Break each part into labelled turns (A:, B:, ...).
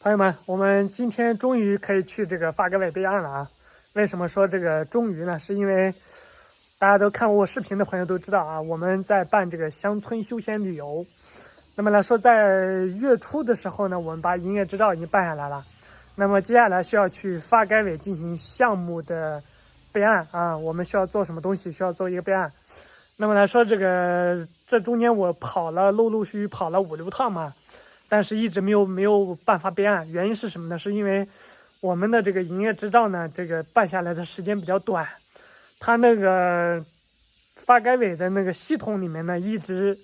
A: 朋友们，我们今天终于可以去这个发改委备案了啊！为什么说这个终于呢？是因为大家都看过我视频的朋友都知道啊，我们在办这个乡村休闲旅游。那么来说，在月初的时候呢，我们把营业执照已经办下来了。那么接下来需要去发改委进行项目的备案啊，我们需要做什么东西？需要做一个备案。那么来说，这中间我陆陆续续跑了5、6趟嘛。但是一直没有办法备案，原因是什么呢？是因为我们的这个营业执照呢，这个办下来的时间比较短，它那个发改委的那个系统里面呢，一直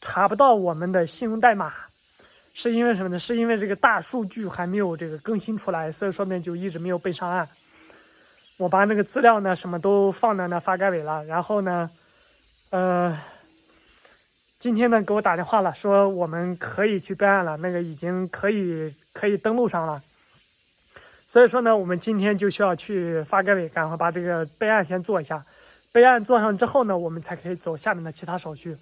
A: 查不到我们的信用代码，是因为什么呢？是因为这个大数据还没有这个更新出来，所以说呢就一直没有备上案。我把那个资料呢什么都放在那发改委了，然后呢，今天呢给我打电话了，说我们可以去备案了，那个已经可以登录上了。所以说呢，我们今天就需要去发改委，赶快把这个备案先做一下。备案做上之后呢，我们才可以走下面的其他手续。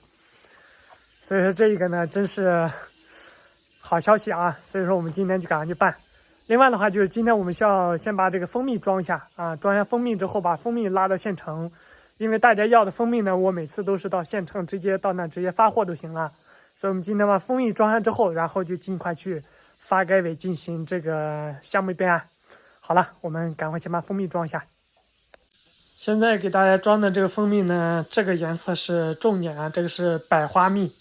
A: 所以说这个呢，真是好消息啊！所以说我们今天就赶快去办。另外的话，就是今天我们需要先把这个蜂蜜装一下啊，装下蜂蜜之后，把蜂蜜拉到县城。因为大家要的蜂蜜呢，我每次都是到县城直接发货就行了，所以我们今天把蜂蜜装上之后，然后就尽快去发改委进行这个项目备案。好了，我们赶快先把蜂蜜装下。现在给大家装的这个蜂蜜呢，这个颜色是重点啊，这个是百花蜜。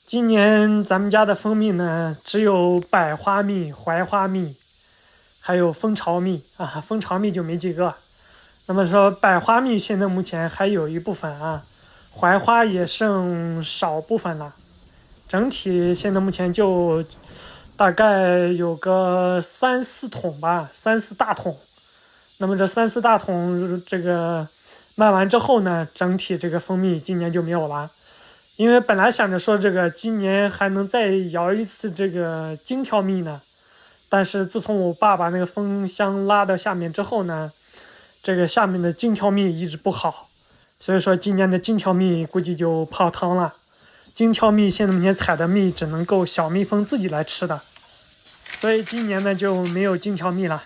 A: 今年咱们家的蜂蜜呢，只有百花蜜、槐花蜜，还有蜂巢蜜啊，蜂巢蜜就没几个。那么说，百花蜜现在目前还有一部分啊，槐花也剩少部分了，整体现在目前就大概有个3、4桶吧，3、4大桶。那么这3、4大桶这个卖完之后呢，整体这个蜂蜜今年就没有了，因为本来想着说这个今年还能再摇一次这个荆条蜜呢，但是自从我爸把那个蜂箱拉到下面之后呢，这个下面的荆条蜜一直不好，所以说今年的荆条蜜估计就泡汤了。荆条蜜现在目前采的蜜只能够小蜜蜂自己来吃的，所以今年呢就没有荆条蜜了，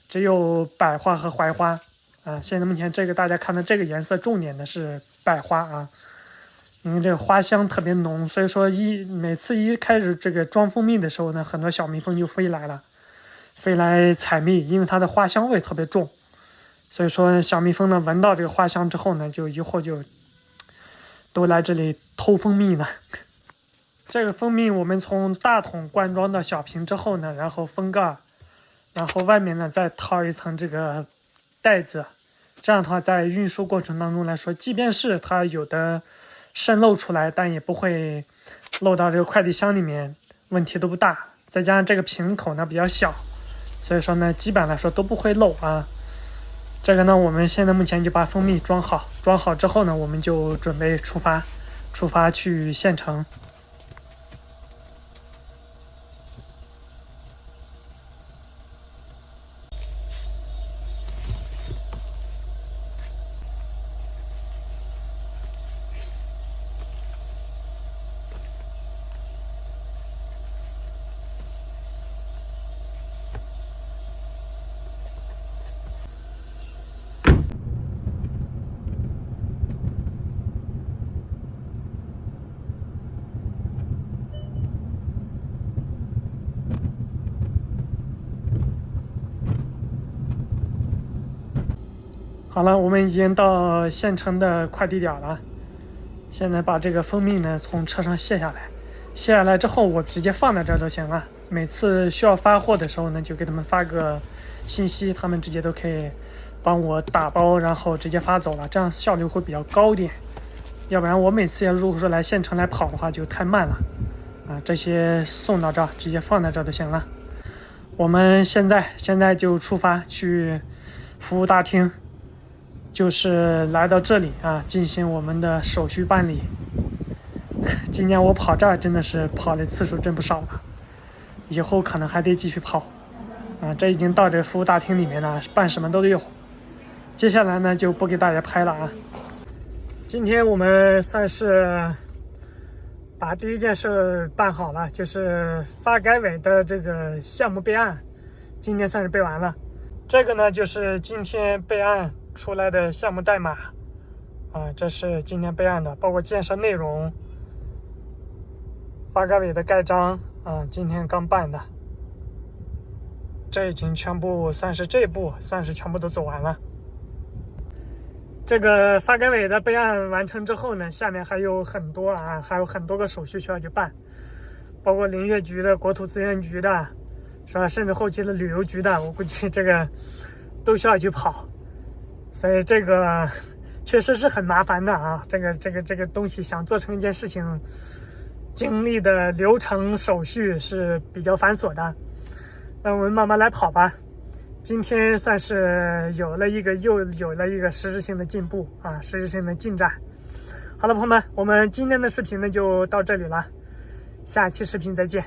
A: 只有百花和槐花啊。现在目前这个大家看的这个颜色，重点的是百花啊，因为这个花香特别浓，所以说每次一开始这个装蜂蜜的时候呢，很多小蜜蜂就飞来采蜜，因为它的花香味特别重。所以说小蜜蜂呢闻到这个花香之后呢，以后就都来这里偷蜂蜜呢。这个蜂蜜我们从大桶灌装到小瓶之后呢，然后封盖，然后外面呢再套一层这个袋子，这样的话在运输过程当中来说，即便是它有的渗漏出来，但也不会漏到这个快递箱里面，问题都不大。再加上这个瓶口呢比较小，所以说呢基本来说都不会漏啊。这个呢，我们现在目前就把蜂蜜装好之后呢，我们就准备出发去县城。好了，我们已经到县城的快递点了。现在把这个蜂蜜呢从车上卸下来之后，我直接放在这儿就行了。每次需要发货的时候呢，就给他们发个信息，他们直接都可以帮我打包，然后直接发走了，这样效率会比较高一点。要不然我每次如果说来县城来跑的话，就太慢了啊。这些送到这儿，直接放在这儿就行了。我们现在就出发去服务大厅。就是来到这里啊，进行我们的手续办理。今年我跑这儿真的是跑的次数真不少了，以后可能还得继续跑啊。这已经到这个服务大厅里面了，办什么都有。接下来呢就不给大家拍了啊。今天我们算是把第一件事办好了，就是发改委的这个项目备案，今天算是备完了。这个呢，就是今天备案出来的项目代码啊，这是今天备案的，包括建设内容、发改委的盖章啊，今天刚办的。这已经全部算是这一步算是全部都走完了。这个发改委的备案完成之后呢，下面还有很多个手续需要去办，包括林业局的、国土资源局的，是吧？甚至后期的旅游局的，我估计这个都需要去跑，所以这个确实是很麻烦的啊。这个东西想做成一件事情，经历的流程手续是比较繁琐的。那我们慢慢来跑吧。今天算是又有了一个实质性的进步啊，实质性的进展。好了，朋友们，我们今天的视频呢就到这里了，下期视频再见。